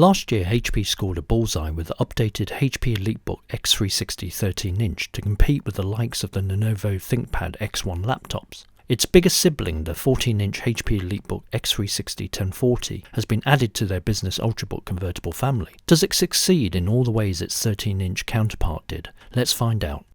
Last year, HP scored a bullseye with the updated HP EliteBook x360 13-inch to compete with the likes of the Lenovo ThinkPad X1 laptops. Its biggest sibling, the 14-inch HP EliteBook x360 1040, has been added to their business ultrabook convertible family. Does it succeed in all the ways its 13-inch counterpart did? Let's find out.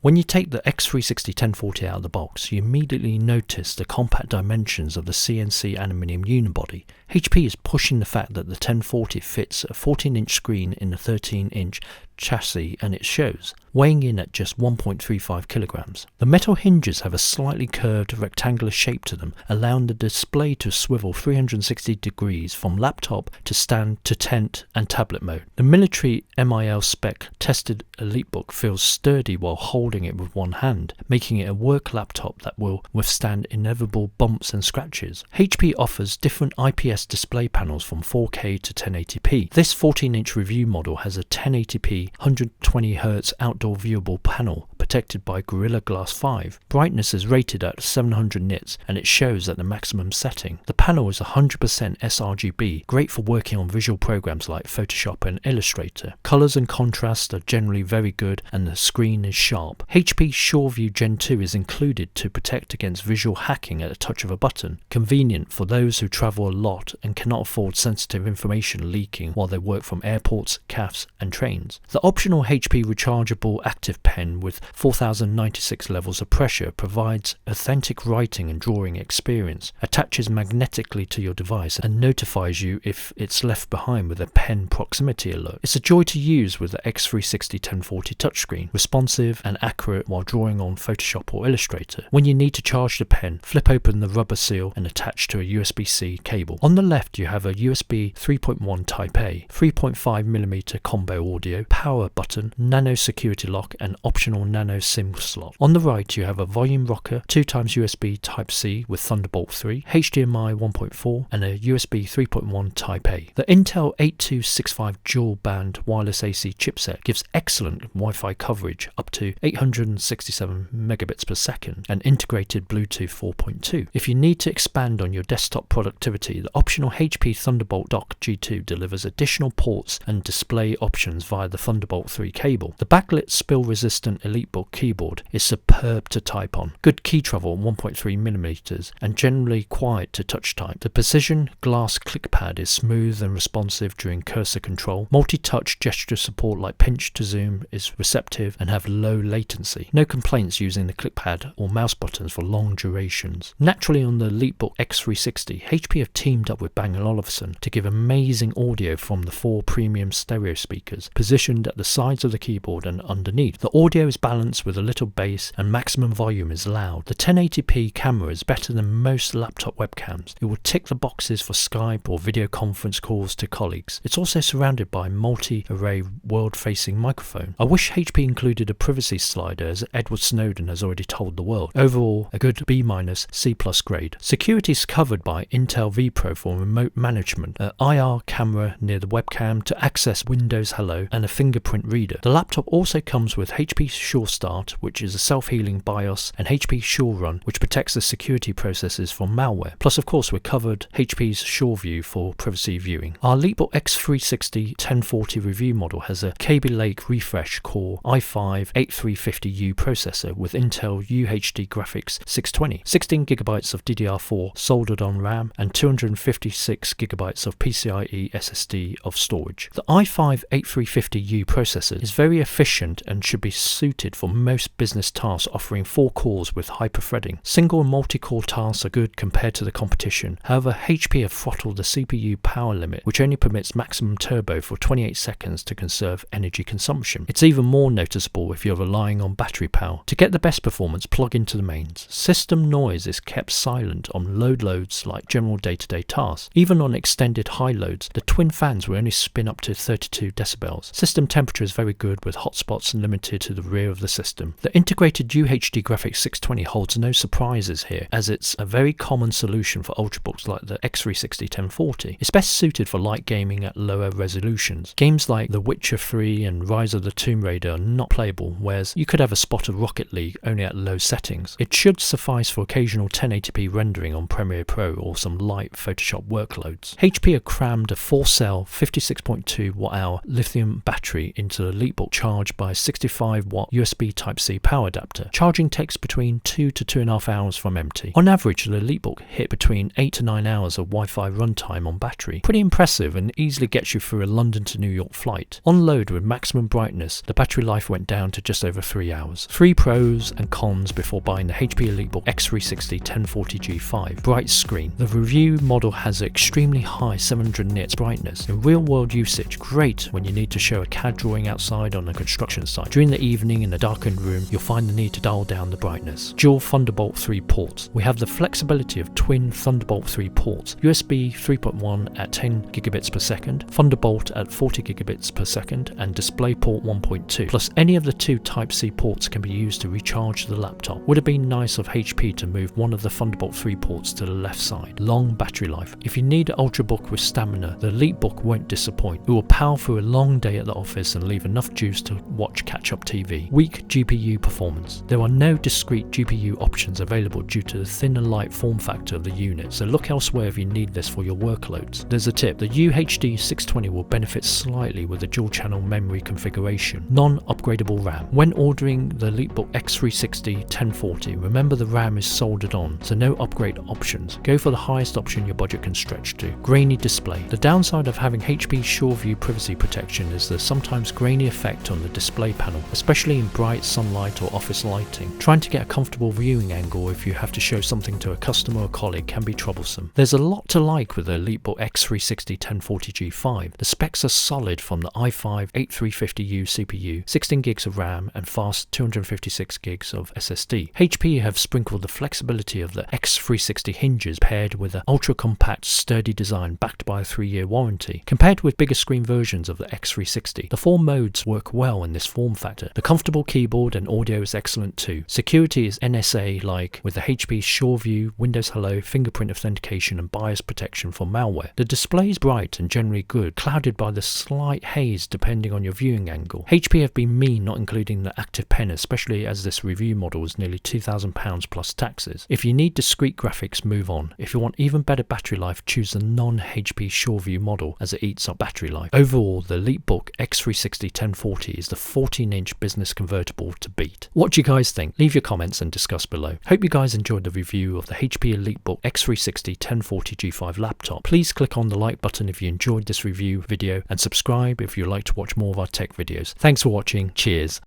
When you take the x360 1040 out of the box, you immediately notice the compact dimensions of the CNC aluminium unibody. HP is pushing the fact that the 1040 fits a 14-inch screen in a 13-inch chassis, and it shows, weighing in at just 1.35 kilograms. The metal hinges have a slightly curved rectangular shape to them, allowing the display to swivel 360 degrees from laptop to stand to tent and tablet mode. The military MIL spec tested EliteBook feels sturdy while holding it with one hand, making it a work laptop that will withstand inevitable bumps and scratches. HP offers different IPS display panels from 4K to 1080p. This 14-inch review model has a 1080p 120Hz outdoor viewable panel protected by Gorilla Glass 5. Brightness is rated at 700 nits and it shows at the maximum setting. The panel is 100% sRGB, great for working on visual programs like Photoshop and Illustrator. Colors and contrast are generally very good and the screen is sharp. HP SureView Gen 2 is included to protect against visual hacking at a touch of a button. Convenient for those who travel a lot and cannot afford sensitive information leaking while they work from airports, cafes and trains. The optional HP rechargeable active pen with 4096 levels of pressure provides authentic writing and drawing experience, attaches magnetically to your device and notifies you if it's left behind with a pen proximity alert. It's a joy to use with the x360 1040 touchscreen, responsive and accurate while drawing on Photoshop or Illustrator. When you need to charge the pen, flip open the rubber seal and attach to a USB-C cable. On the left you have a USB 3.1 Type A, 3.5mm combo audio, power button, nano security lock and optional nano SIM slot. On the right you have a volume rocker, 2x USB Type-C with Thunderbolt 3, HDMI 1.4 and a USB 3.1 Type A. The Intel 8265 dual band wireless AC chipset gives excellent Wi-Fi coverage up to 867 megabits per second and integrated Bluetooth 4.2. If you need to expand on your desktop productivity, the optional HP Thunderbolt Dock G2 delivers additional ports and display options via the Thunderbolt 3 cable. The backlit spill-resistant EliteBook keyboard is superb to type on. Good key travel 1.3mm and generally quiet to touch type. The precision glass clickpad is smooth and responsive during cursor control. Multi-touch gesture support like pinch to zoom is receptive and have low latency. No complaints using the clickpad or mouse buttons for long durations. Naturally, on the EliteBook x360, HP have teamed up with Bang & Olufsen to give amazing audio from the 4 premium stereo speakers positioned at the sides of the keyboard and underneath. The audio is balanced with a little bass and maximum volume is loud. The 1080p camera is better than most laptop webcams. It will tick the boxes for Skype or video conference calls to colleagues. It's also surrounded by multi-array world-facing microphone. I wish HP included a privacy slider as Edward Snowden has already told the world. Overall, a good B- C+ grade. Security is covered by Intel vPro for remote management, an IR camera near the webcam to access Windows Hello and a fingerprint reader. The laptop also comes with HP Sure Start, which is a self-healing BIOS, and HP Sure Run, which protects the security processes from malware. Plus, of course, we covered HP's Sure View for privacy viewing. Our EliteBook x360 1040 review model has a Kaby Lake Refresh Core i5-8350U processor with Intel UHD graphics 620, 16GB of DDR4 soldered on RAM, and 256GB of PCIe SSD of storage. The i5-8350U processor is very efficient and should be suited for most business tasks, offering 4 cores with hyperthreading. Single and multi-core tasks are good compared to the competition. However, HP have throttled the CPU power limit, which only permits maximum turbo for 28 seconds to conserve energy consumption. It's even more noticeable if you're relying on battery power. To get the best performance, plug into the mains. System noise is kept silent on low loads like general day-to-day tasks. Even on extended high loads, the twin fans will only spin up to 32 decibels. System temperature is very good with hotspots limited to the rear of the system. The integrated UHD Graphics 620 holds no surprises here, as it's a very common solution for ultrabooks like the X360 1040. It's best suited for light gaming at lower resolutions. Games like The Witcher 3 and Rise of the Tomb Raider are not playable, whereas you could have a spot of Rocket League only at low settings. It should suffice for occasional 1080p rendering on Premiere Pro or some light Photoshop workloads. HP have crammed a 4-cell 56.2 Wh lithium battery into the EliteBook charged by a 65 watt USB Type-C power adapter. Charging takes between 2 to 2.5 hours from empty. On average, the EliteBook hit between 8 to 9 hours of Wi-Fi runtime on battery. Pretty impressive and easily gets you through a London to New York flight. On load with maximum brightness, the battery life went down to just over 3 hours. 3 pros and cons before buying the HP EliteBook x360 1040G5. Bright screen. The review model has extremely high 700 nits brightness. In real-world usage, great when you need to show a CAD drawing outside on a construction site. During the evening in a darkened room, you'll find the need to dial down the brightness. Dual Thunderbolt 3 ports. We have the flexibility of twin Thunderbolt 3 ports. USB 3.1 at 10 gigabits per second, Thunderbolt at 40 gigabits per second, and DisplayPort 1.2. Plus any of the 2 Type-C ports can be used to recharge the laptop. Would have been nice of HP to move one of the Thunderbolt 3 ports to the left side. Long battery life. If you need an ultrabook with stamina, the EliteBook won't disappoint. It will power through a long day at the office and leave enough juice to watch catch-up TV. Weak GPU performance. There are no discrete GPU options available due to the thin and light form factor of the unit, so look elsewhere if you need this for your workloads. There's a tip. The UHD 620 will benefit slightly with the dual-channel memory configuration. Non-upgradable RAM. When ordering the EliteBook x360 1040, remember the RAM is soldered on, so no upgrade options. Go for the highest option your budget can stretch to. Grainy display. The downside of having HP SureView privacy protection is the sometimes grainy effect on the display panel, especially in bright sunlight or office lighting. Trying to get a comfortable viewing angle if you have to show something to a customer or colleague can be troublesome. There's a lot to like with the EliteBook x360 1040G5. The specs are solid from the i5-8350U CPU, 16 gigs of RAM and fast 256 gigs of SSD. HP have sprinkled the flexibility of the X360 hinges paired with an ultra-compact sturdy design backed by a 3-year warranty. Compared with bigger screen versions of the X360, the 4 modes work well in this form factor. The comfortable keyboard and audio is excellent too. Security is NSA-like with the HP SureView, Windows Hello, fingerprint authentication and BIOS protection for malware. The display is bright and generally good, clouded by the slight haze depending on your viewing angle. HP have been mean not including the active pen, especially as this review model is nearly £2,000 plus taxes. If you need discrete graphics, move on. If you want even better battery life, choose the non-HP SureView model as it eats up battery life. Overall, the EliteBook x360 1040 is the 14-inch business convertible to beat. What do you guys think? Leave your comments and discuss below. Hope you guys enjoyed the review of the HP EliteBook x360 1040G5 laptop. Please click on the like button if you enjoyed this review video and subscribe if you'd like to watch more of our tech videos. Thanks for watching. Cheers.